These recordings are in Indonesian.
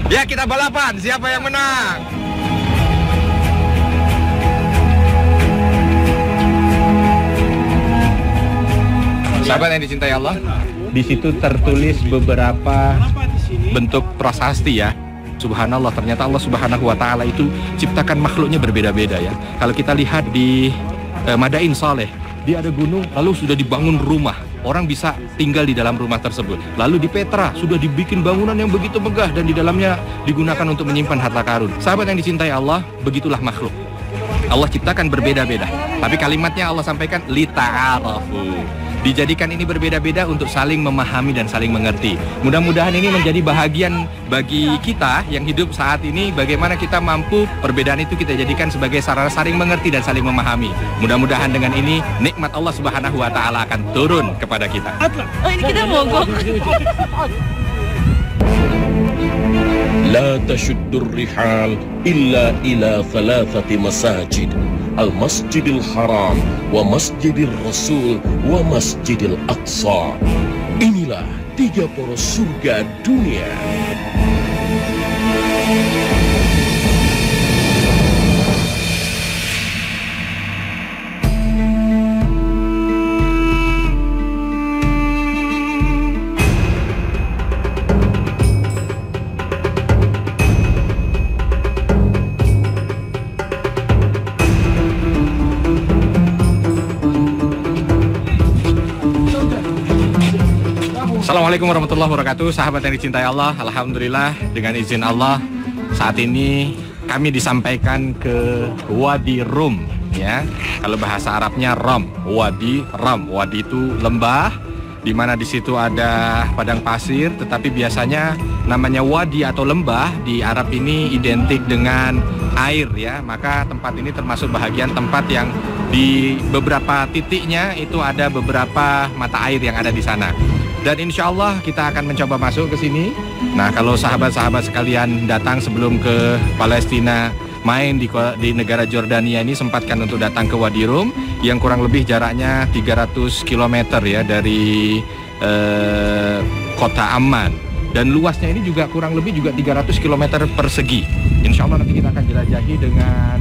Ya, kita balapan. Siapa yang menang? Sahabat yang dicintai Allah, di situ tertulis beberapa bentuk prasasti ya. Subhanallah, ternyata Allah Subhanahu wa Ta'ala itu ciptakan makhluknya berbeda-beda ya. Kalau kita lihat di Madain Saleh, dia ada gunung, lalu sudah dibangun rumah. Orang bisa tinggal di dalam rumah tersebut. Lalu di Petra sudah dibikin bangunan yang begitu megah dan di dalamnya digunakan untuk menyimpan harta karun. Sahabat yang dicintai Allah, begitulah makhluk. Allah ciptakan berbeda-beda. Tapi kalimatnya Allah sampaikan lita'arafu. Dijadikan ini berbeda-beda untuk saling memahami dan saling mengerti. Mudah-mudahan ini menjadi bahagian bagi kita yang hidup saat ini, bagaimana kita mampu perbedaan itu kita jadikan sebagai sarana saling mengerti dan saling memahami. Mudah-mudahan dengan ini nikmat Allah Subhanahu wa Ta'ala akan turun kepada kita. Oh, ini kita mogok. لا تشد الرحال إلا إلى 3 مساجد المسجد الحرام ومسجid الرسول ومسجid الأقصى. Inilah 3 poros surga dunia. Assalamualaikum warahmatullahi wabarakatuh. Sahabat yang dicintai Allah, alhamdulillah dengan izin Allah saat ini kami disampaikan ke Wadi Rum ya. Kalau bahasa Arabnya Ram, Wadi Ram. Wadi itu lembah di mana di situ ada padang pasir, tetapi biasanya namanya wadi atau lembah di Arab ini identik dengan air ya. Maka tempat ini termasuk bahagian tempat yang di beberapa titiknya itu ada beberapa mata air yang ada di sana. Dan insya Allah kita akan mencoba masuk ke sini. Nah, kalau sahabat-sahabat sekalian datang sebelum ke Palestina, main di negara Jordania ini, sempatkan untuk datang ke Wadi Rum yang kurang lebih jaraknya 300 km ya dari kota Amman. Dan luasnya ini juga kurang lebih juga 300 km persegi. Insya Allah nanti kita akan jelajahi dengan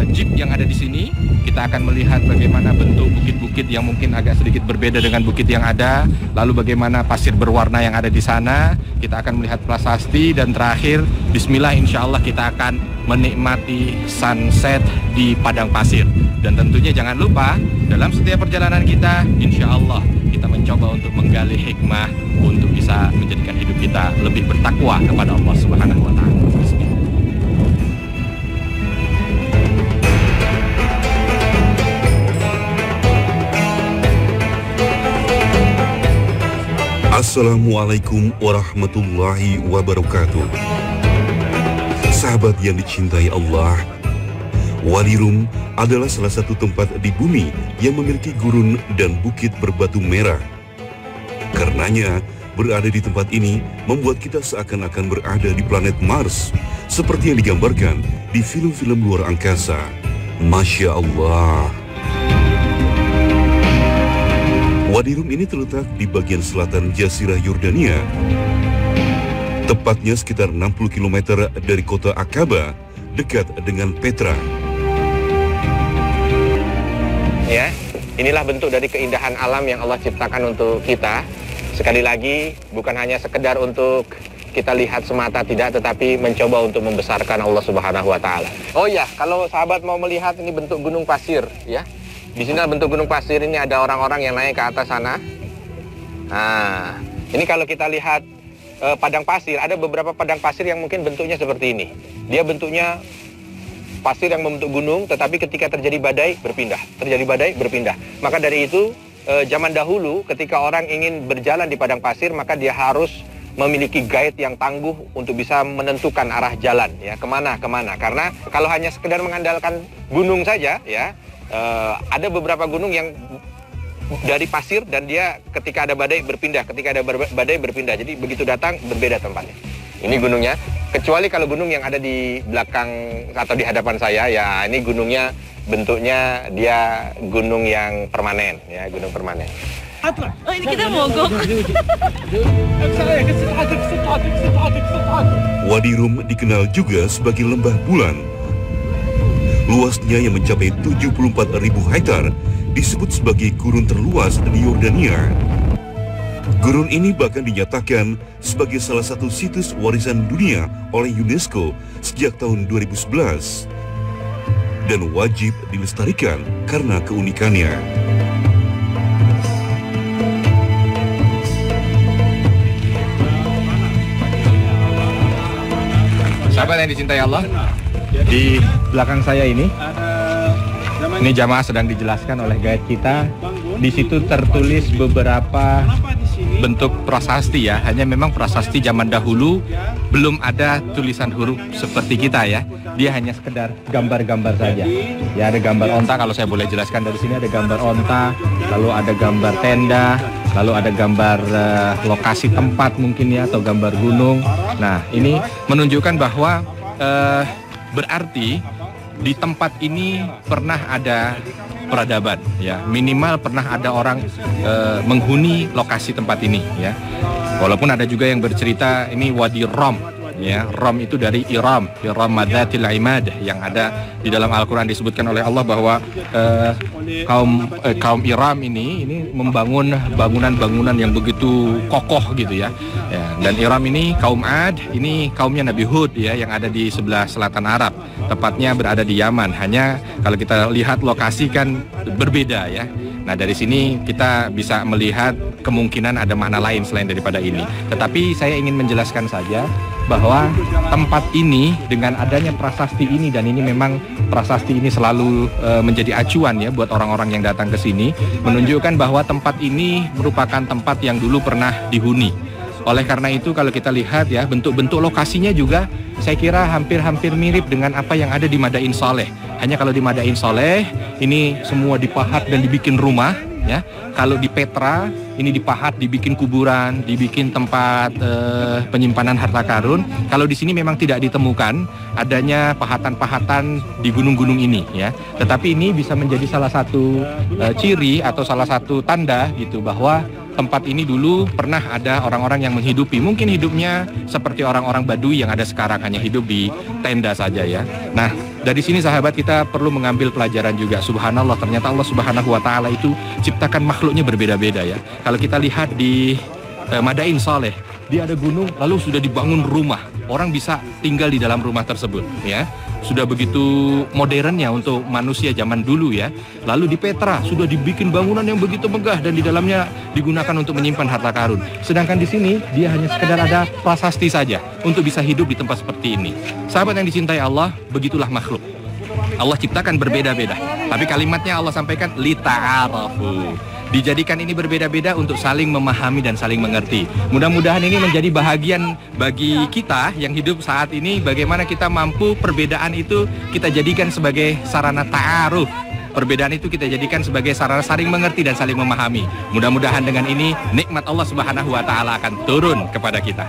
jeep yang ada di sini. Kita akan melihat bagaimana bentuk bukit-bukit yang mungkin agak sedikit berbeda dengan bukit yang ada. Lalu bagaimana pasir berwarna yang ada di sana. Kita akan melihat prasasti dan terakhir bismillah insya Allah kita akan menikmati sunset di padang pasir. Dan tentunya jangan lupa dalam setiap perjalanan kita insya Allah kita mencoba untuk menggali hikmah untuk bisa menjadikan hidup kita lebih bertakwa kepada Allah Subhanahu wa Ta'ala. Assalamualaikum warahmatullahi wabarakatuh. Sahabat yang dicintai Allah, Wadi Rum adalah salah satu tempat di bumi yang memiliki gurun dan bukit berbatu merah. Karenanya, berada di tempat ini membuat kita seakan-akan berada di planet Mars, seperti yang digambarkan di film-film luar angkasa. Masya Allah. Wadi Rum ini terletak di bagian selatan Jazirah Yordania, tepatnya sekitar 60 km dari kota Aqaba, dekat dengan Petra. Ya, inilah bentuk dari keindahan alam yang Allah ciptakan untuk kita. Sekali lagi, bukan hanya sekedar untuk kita lihat semata, tidak, tetapi mencoba untuk membesarkan Allah Subhanahu wa Ta'ala. Oh ya, kalau sahabat mau melihat ini bentuk gunung pasir, ya. Di sini bentuk gunung pasir ini ada orang-orang yang naik ke atas sana. Nah, ini kalau kita lihat padang pasir, ada beberapa padang pasir yang mungkin bentuknya seperti ini. Dia bentuknya pasir yang membentuk gunung, tetapi ketika terjadi badai berpindah, terjadi badai berpindah. Maka dari itu zaman dahulu ketika orang ingin berjalan di padang pasir, maka dia harus memiliki guide yang tangguh untuk bisa menentukan arah jalan ya, kemana. Karena kalau hanya sekedar mengandalkan gunung saja ya, ada beberapa gunung yang dari pasir dan dia ketika ada badai berpindah, jadi begitu datang berbeda tempatnya. Ini gunungnya, kecuali kalau gunung yang ada di belakang atau di hadapan saya ya, ini gunungnya bentuknya dia gunung yang permanen ya, gunung permanen. Oh, ini kita mogok. Wadi Rum dikenal juga sebagai Lembah Bulan. Luasnya yang mencapai 74.000 hektar disebut sebagai gurun terluas di Yordania. Gurun ini bahkan dinyatakan sebagai salah satu situs warisan dunia oleh UNESCO sejak tahun 2011 dan wajib dilestarikan karena keunikannya. Sahabat yang dicintai Allah, di belakang saya ini jamaah sedang dijelaskan oleh guide kita. Di situ tertulis beberapa bentuk prasasti ya, hanya memang prasasti zaman dahulu belum ada tulisan huruf seperti kita ya. Dia hanya sekedar gambar-gambar saja. Ya, ada gambar onta, kalau saya boleh jelaskan dari sini ada gambar onta, lalu ada gambar tenda, lalu ada gambar lokasi tempat mungkin ya, atau gambar gunung. Nah, ini menunjukkan bahwa berarti di tempat ini pernah ada peradaban ya, minimal pernah ada orang menghuni lokasi tempat ini ya. Walaupun ada juga yang bercerita ini Wadi Rom ya, Rom itu dari Iram Madzatil Imad, yang ada di dalam Al-Quran disebutkan oleh Allah bahwa kaum Iram ini membangun bangunan-bangunan yang begitu kokoh gitu ya. Dan Iram ini kaum Ad, ini kaumnya Nabi Hud ya, yang ada di sebelah selatan Arab, tepatnya berada di Yaman. Hanya kalau kita lihat lokasi kan berbeda ya. Nah, dari sini kita bisa melihat kemungkinan ada makna lain selain daripada ini. Tetapi saya ingin menjelaskan saja bahwa tempat ini dengan adanya prasasti ini, dan ini memang prasasti ini selalu menjadi acuan ya buat orang-orang yang datang ke sini, menunjukkan bahwa tempat ini merupakan tempat yang dulu pernah dihuni. Oleh karena itu kalau kita lihat ya, bentuk-bentuk lokasinya juga saya kira hampir-hampir mirip dengan apa yang ada di Madain Saleh. Hanya kalau di Madain Saleh ini semua dipahat dan dibikin rumah ya. Kalau di Petra ini dipahat, dibikin kuburan, dibikin tempat penyimpanan harta karun. Kalau di sini memang tidak ditemukan adanya pahatan-pahatan di gunung-gunung ini ya. Tetapi ini bisa menjadi salah satu ciri atau salah satu tanda gitu bahwa tempat ini dulu pernah ada orang-orang yang menghidupi. Mungkin hidupnya seperti orang-orang Baduy yang ada sekarang, hanya hidup di tenda saja ya. Nah, dari sini sahabat kita perlu mengambil pelajaran juga. Subhanallah, ternyata Allah Subhanahu wa taala itu ciptakan makhluknya berbeda-beda ya. Kalau kita lihat di Madain Saleh, dia ada gunung lalu sudah dibangun rumah. Orang bisa tinggal di dalam rumah tersebut ya. Sudah begitu modernnya untuk manusia zaman dulu ya. Lalu di Petra sudah dibikin bangunan yang begitu megah dan di dalamnya digunakan untuk menyimpan harta karun. Sedangkan di sini dia hanya sekedar ada prasasti saja untuk bisa hidup di tempat seperti ini. Sahabat yang dicintai Allah, begitulah makhluk. Allah ciptakan berbeda-beda. Tapi kalimatnya Allah sampaikan lita'arafu. Dijadikan ini berbeda-beda untuk saling memahami dan saling mengerti. Mudah-mudahan ini menjadi bahagian bagi kita yang hidup saat ini, bagaimana kita mampu perbedaan itu kita jadikan sebagai sarana ta'aruf. Perbedaan itu kita jadikan sebagai sarana saling mengerti dan saling memahami. Mudah-mudahan dengan ini nikmat Allah Subhanahu wa taala akan turun kepada kita.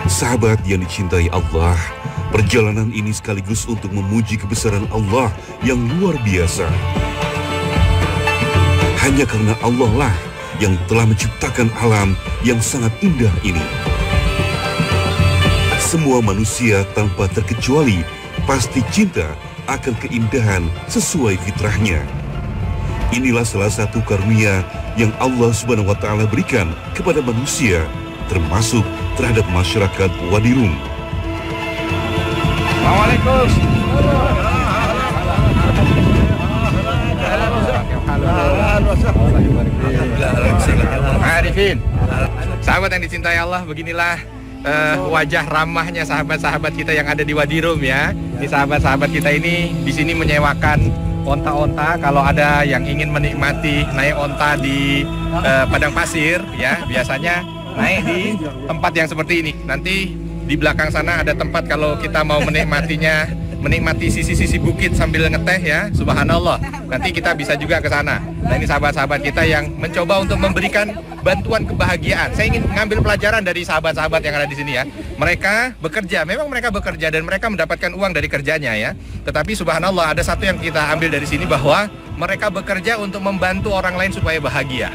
Sahabat yang dicintai Allah, perjalanan ini sekaligus untuk memuji kebesaran Allah yang luar biasa. Hanya karena Allah lah yang telah menciptakan alam yang sangat indah ini. Semua manusia tanpa terkecuali pasti cinta akan keindahan sesuai fitrahnya. Inilah salah satu karunia yang Allah Subhanahu wa taala berikan kepada manusia, termasuk terhadap masyarakat Wadi Rum. Assalamualaikum. Arifin. Sahabat yang dicintai Allah, beginilah wajah ramahnya sahabat-sahabat kita yang ada di Wadi Rum ya. Ini sahabat-sahabat kita ini di sini menyewakan onta-onta. Kalau ada yang ingin menikmati naik onta di padang pasir ya, biasanya naik di tempat yang seperti ini. Nanti di belakang sana ada tempat kalau kita mau menikmatinya, menikmati sisi-sisi bukit sambil ngeteh ya, subhanallah. Nanti kita bisa juga ke sana. Nah, ini sahabat-sahabat kita yang mencoba untuk memberikan bantuan kebahagiaan. Saya ingin mengambil pelajaran dari sahabat-sahabat yang ada di sini ya. Mereka bekerja, memang mereka bekerja dan mereka mendapatkan uang dari kerjanya ya. Tetapi subhanallah, ada satu yang kita ambil dari sini bahwa mereka bekerja untuk membantu orang lain supaya bahagia.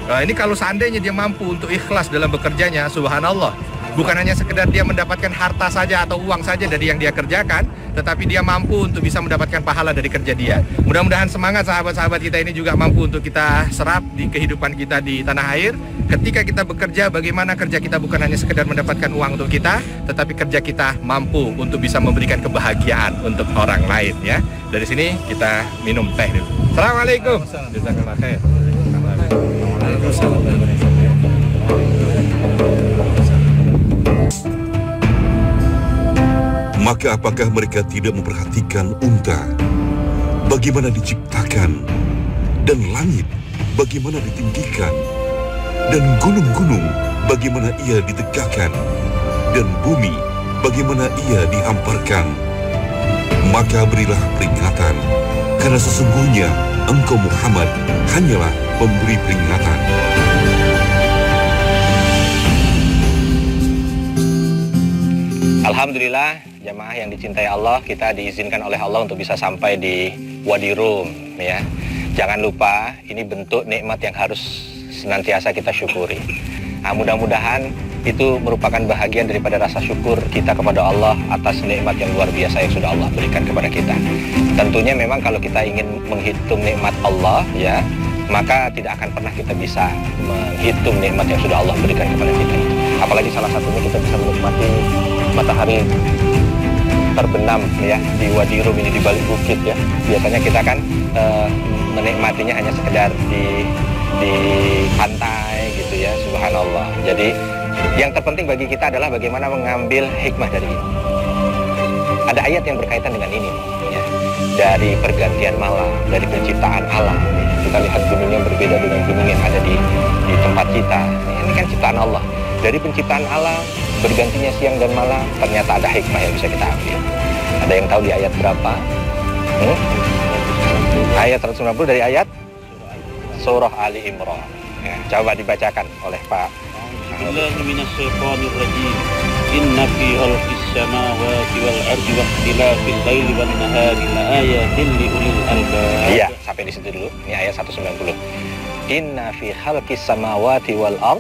Nah, ini kalau seandainya dia mampu untuk ikhlas dalam bekerjanya, subhanallah. Bukan hanya sekedar dia mendapatkan harta saja atau uang saja dari yang dia kerjakan, tetapi dia mampu untuk bisa mendapatkan pahala dari kerja dia. Mudah-mudahan semangat sahabat-sahabat kita ini juga mampu untuk kita serap di kehidupan kita di tanah air. Ketika kita bekerja, bagaimana kerja kita bukan hanya sekedar mendapatkan uang untuk kita, tetapi kerja kita mampu untuk bisa memberikan kebahagiaan untuk orang lain ya. Dari sini kita minum teh dulu. Assalamualaikum. Jazakallah khair. Maka apakah mereka tidak memperhatikan unta? Bagaimana diciptakan? Dan langit bagaimana ditinggikan? Dan gunung-gunung bagaimana ia ditegakkan? Dan bumi bagaimana ia dihamparkan? Maka berilah peringatan, karena sesungguhnya engkau Muhammad hanyalah pemberi peringatan. Alhamdulillah, jamaah yang dicintai Allah, kita diizinkan oleh Allah untuk bisa sampai di Wadi Rum ya. Jangan lupa, ini bentuk nikmat yang harus senantiasa kita syukuri. Nah, mudah-mudahan itu merupakan bahagian daripada rasa syukur kita kepada Allah atas nikmat yang luar biasa yang sudah Allah berikan kepada kita. Tentunya memang kalau kita ingin menghitung nikmat Allah ya, maka tidak akan pernah kita bisa menghitung nikmat yang sudah Allah berikan kepada kita. Apalagi salah satunya kita bisa menikmati matahari terbenam ya di Wadi Rum ini, di balik bukit ya. Biasanya kita kan menikmatinya hanya sekedar di pantai gitu ya, subhanallah. Jadi yang terpenting bagi kita adalah bagaimana mengambil hikmah dari ini. Ada ayat yang berkaitan dengan ini ya. Dari pergantian malam, dari penciptaan alam ya. Kita lihat gunung yang berbeda dengan gunung yang ada di tempat kita. Ini kan ciptaan Allah. Dari penciptaan alam, bergantinya siang dan malam, ternyata ada hikmah yang bisa kita ambil. Ada yang tahu di ayat berapa? Ayat 190 dari ayat Surah Ali Imran. Ya, coba dibacakan oleh Pak. Bismillahirrahmanirrahim. Inna fi khalqis samawati wal ardi wa ikhtilafil laili wan nahari laayatin liulil albab. Iya, sampai di situ dulu. Ini ayat 190. Inna fi khalqis samawati wal ard,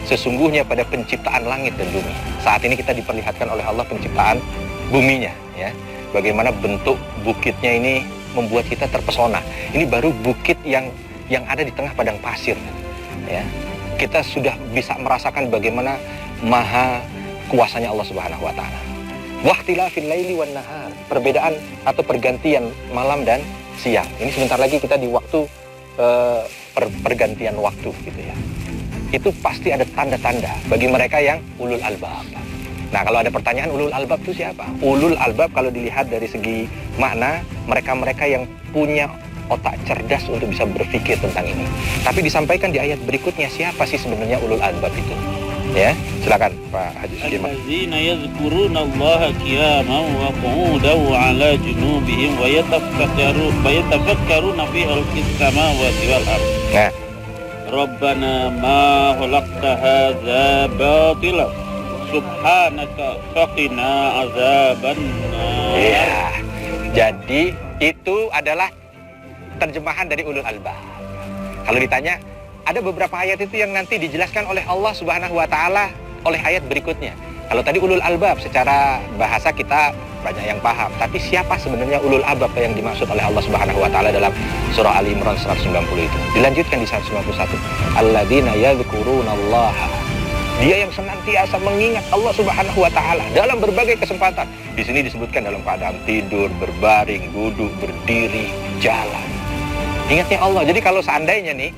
sesungguhnya pada penciptaan langit dan bumi. Saat ini kita diperlihatkan oleh Allah penciptaan buminya ya. Bagaimana bentuk bukitnya ini membuat kita terpesona. Ini baru bukit yang ada di tengah padang pasir ya. Kita sudah bisa merasakan bagaimana maha kuasanya Allah Subhanahu wa taala. Wahtilafil laili wan nahar, perbedaan atau pergantian malam dan siang. Ini sebentar lagi kita di waktu pergantian waktu gitu ya. Itu pasti ada tanda-tanda bagi mereka yang ulul albab. Nah, kalau ada pertanyaan ulul albab itu siapa? Ulul albab kalau dilihat dari segi makna, mereka-mereka yang punya otak cerdas untuk bisa berpikir tentang ini. Tapi disampaikan di ayat berikutnya, siapa sih sebenarnya ulul albab itu? Ya, silakan Pak Haji Sudirman. Allazina yadhkuruna Allaha qiyaman wa qu'udan wa 'ala junubihim wa yatafakkaruna fi khalqis samawati wal ardh. Nah, Rabbana ma khalaqta hadza batila subhanaka faqina azabannar. iya. Jadi itu adalah terjemahan dari ulul albab. Kalau ditanya, ada beberapa ayat itu yang nanti dijelaskan oleh Allah Subhanahu wa taala oleh ayat berikutnya. Kalau tadi ulul albab secara bahasa kita banyak yang paham, tapi siapa sebenarnya ulul albab yang dimaksud oleh Allah Subhanahu wa taala dalam surah Ali Imran 190 itu? Dilanjutkan di 191. Alladzina yadhkurunallaha. Dia yang senantiasa mengingat Allah Subhanahu wa taala dalam berbagai kesempatan. Di sini disebutkan dalam keadaan tidur, berbaring, duduk, berdiri, jalan. Ingatnya Allah. Jadi kalau seandainya nih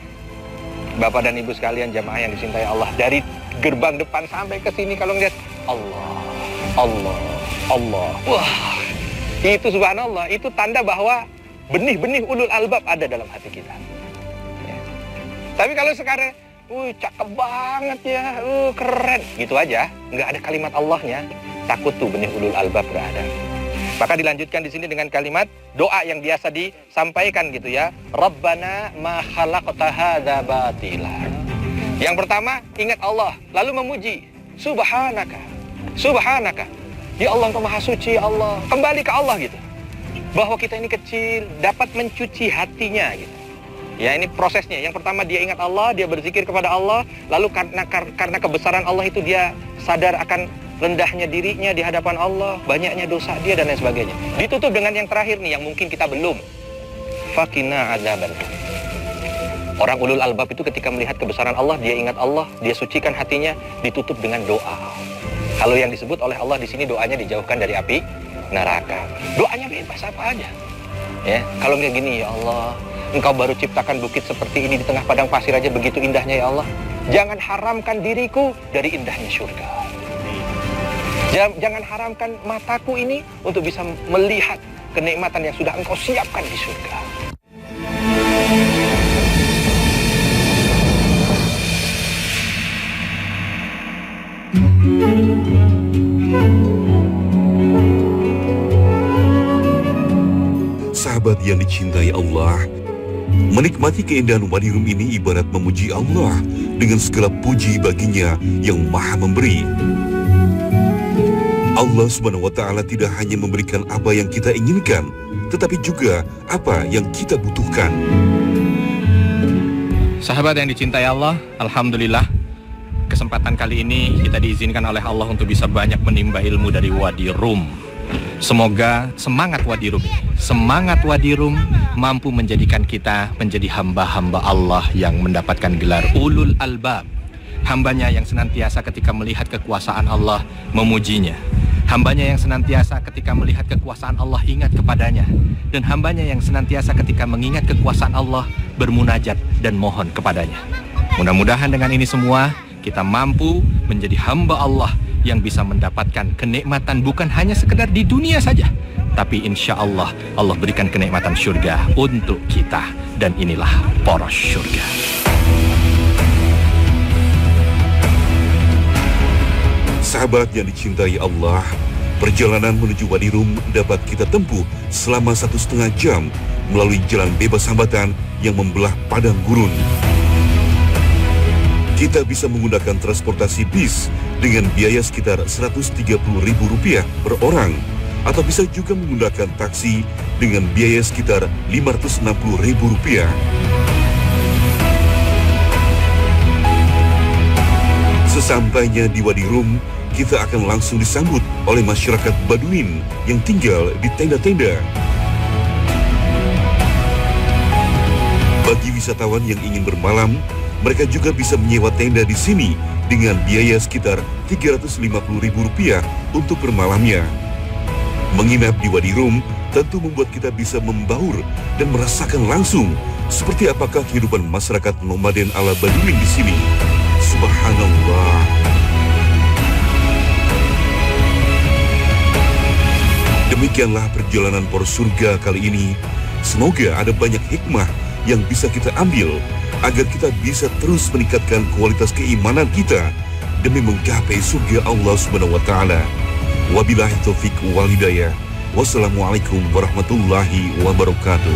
Bapak dan Ibu sekalian jamaah yang dicintai Allah, dari gerbang depan sampai ke sini kalau ngeliat Allah, Allah, Allah. Wah, itu subhanallah, itu tanda bahwa benih-benih ulul albab ada dalam hati kita. Ya. Tapi kalau sekarang, cakep banget ya, keren, gitu aja, nggak ada kalimat Allahnya, takut tuh benih ulul albab nggak ada. Maka dilanjutkan di sini dengan kalimat doa yang biasa disampaikan gitu ya. Rabbana ma khalaqta hadza batila. Yang pertama ingat Allah, lalu memuji. Subhanaka. Subhanaka. Ya Allah, Engkau Maha Suci ya Allah. Kembali ke Allah gitu. Bahwa kita ini kecil, dapat mencuci hatinya gitu. Ya, ini prosesnya. Yang pertama dia ingat Allah, dia berzikir kepada Allah, lalu karena kebesaran Allah itu dia sadar akan rendahnya dirinya di hadapan Allah, banyaknya dosa dia dan lain sebagainya. Ditutup dengan yang terakhir nih yang mungkin kita belum. Faqina adzaban. Orang ulul albab itu ketika melihat kebesaran Allah, dia ingat Allah, dia sucikan hatinya, ditutup dengan doa. Kalau yang disebut oleh Allah di sini doanya dijauhkan dari api neraka. Doanya bebas apa aja. Ya, kalau nggak gini, ya Allah, Engkau baru ciptakan bukit seperti ini di tengah padang pasir aja begitu indahnya ya Allah. Jangan haramkan diriku dari indahnya surga. Jangan haramkan mataku ini untuk bisa melihat kenikmatan yang sudah Engkau siapkan di surga. Sahabat yang dicintai Allah, menikmati keindahan Wadi Rum ini ibarat memuji Allah dengan segala puji baginya yang maha memberi. Allah Subhanahu wa Ta'ala tidak hanya memberikan apa yang kita inginkan, tetapi juga apa yang kita butuhkan. Sahabat yang dicintai Allah, alhamdulillah kesempatan kali ini kita diizinkan oleh Allah untuk bisa banyak menimba ilmu dari Wadi Rum. Semoga semangat Wadi Rum, semangat Wadi Rum mampu menjadikan kita menjadi hamba-hamba Allah yang mendapatkan gelar ulul albab. Hambanya yang senantiasa ketika melihat kekuasaan Allah memujinya. Hambanya yang senantiasa ketika melihat kekuasaan Allah ingat kepadanya. Dan hambanya yang senantiasa ketika mengingat kekuasaan Allah bermunajat dan mohon kepadanya. Mudah-mudahan dengan ini semua kita mampu menjadi hamba Allah yang bisa mendapatkan kenikmatan bukan hanya sekedar di dunia saja, tapi insya Allah Allah berikan kenikmatan surga untuk kita, dan inilah poros surga. Sahabat yang dicintai Allah, perjalanan menuju Wadi Rum dapat kita tempuh selama 1,5 jam melalui jalan bebas hambatan yang membelah padang gurun. Kita bisa menggunakan transportasi bis dengan biaya sekitar Rp130.000 per orang, atau bisa juga menggunakan taksi dengan biaya sekitar Rp560.000. Sesampainya di Wadi Rum, kita akan langsung disambut oleh masyarakat Baduin yang tinggal di tenda-tenda. Bagi wisatawan yang ingin bermalam, mereka juga bisa menyewa tenda di sini dengan biaya sekitar Rp350.000 untuk bermalamnya. Menginap di Wadi Rum tentu membuat kita bisa membaur dan merasakan langsung seperti apakah kehidupan masyarakat nomaden ala Baduin di sini. Subhanallah. Demikianlah perjalanan poros surga kali ini. Semoga ada banyak hikmah yang bisa kita ambil agar kita bisa terus meningkatkan kualitas keimanan kita demi menggapai surga Allah Subhanahu wa Ta'ala. Wabillahi taufiq wal hidayah. Wassalamualaikum warahmatullahi wabarakatuh.